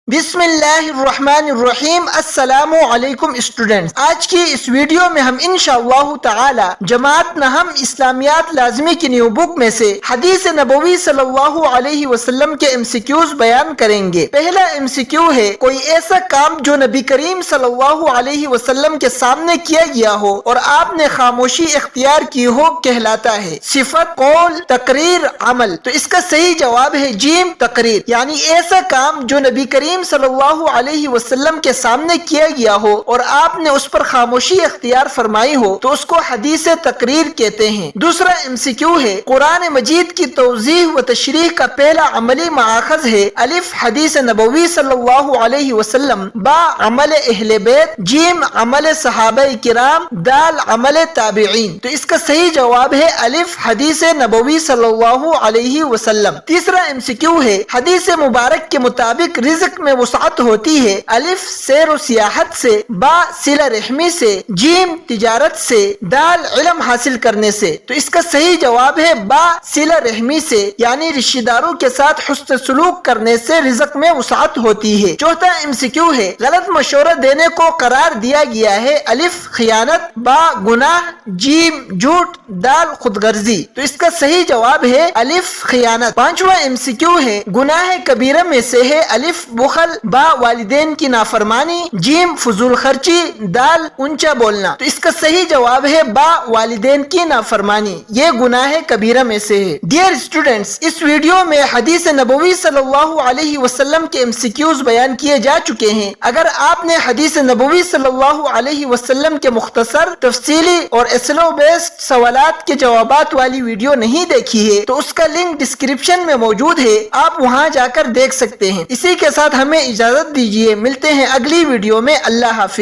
بسم اللہ الرحمن الرحیم۔ السلام علیکم اسٹوڈنٹس، آج کی اس ویڈیو میں ہم انشاءاللہ تعالی جماعت نہم اسلامیات لازمی کی نیو بک میں سے حدیث نبوی صلی اللہ علیہ وسلم کے MCQs بیان کریں گے۔ پہلا MCQ ہے، کوئی ایسا کام جو نبی کریم صلی اللہ علیہ وسلم کے سامنے کیا گیا ہو اور آپ نے خاموشی اختیار کی ہو کہلاتا ہے؟ صفت، قول، تقریر، عمل۔ تو اس کا صحیح جواب ہے جیم، تقریر، یعنی ایسا کام جو نبی کریم صلی اللہ علیہ وسلم کے سامنے کیا گیا ہو اور آپ نے اس پر خاموشی اختیار فرمائی ہو تو اس کو حدیث تقریر کہتے ہیں۔ دوسرا MCQ ہے، قرآن مجید کی توضیح و تشریح کا پہلا عملی مآخذ ہے الف حدیث نبوی صلی اللہ علیہ وسلم، با عمل اہل بیت، جیم عمل صحابہ کرام، دال عمل تابعین۔ تو اس کا صحیح جواب ہے الف حدیث نبوی صلی اللہ علیہ وسلم۔ تیسرا MCQ ہے، حدیث مبارک کے مطابق رزق میں وسعت ہوتی ہے الف سیر و سیاحت سے، با صلہ رحمی سے، جیم تجارت سے، دال علم حاصل کرنے سے۔ تو اس کا صحیح جواب ہے با صلہ رحمی سے، یعنی رشتہ داروں کے ساتھ حسن سلوک کرنے سے رزق میں وسعت ہوتی ہے۔ چوتھا MCQ ہے، غلط مشورہ دینے کو قرار دیا گیا ہے الف خیانت، با گناہ، جیم جھوٹ، دال خود غرضی۔ تو اس کا صحیح جواب ہے الف خیانت۔ پانچواں MCQ ہے، گناہ کبیرہ میں سے ہے الف بخل، با والدین کی نافرمانی، جیم فضول خرچی، دال اونچا بولنا۔ تو اس کا صحیح جواب ہے با والدین کی نافرمانی، یہ گناہ کبیرہ میں سے ہے۔ ڈیئر اسٹوڈنٹس، اس ویڈیو میں حدیث نبوی صلی اللہ علیہ وسلم کے MCQs بیان کیے جا چکے ہیں۔ اگر آپ نے حدیث نبوی صلی اللہ علیہ وسلم کے مختصر، تفصیلی اور SLO بیسڈ سوالات کے جوابات والی ویڈیو نہیں دیکھی ہے تو اس کا لنک ڈسکرپشن میں موجود ہے، آپ وہاں جا کر دیکھ سکتے ہیں۔ اسی کے ساتھ ہمیں اجازت دیجیے، ملتے ہیں اگلی ویڈیو میں۔ اللہ حافظ۔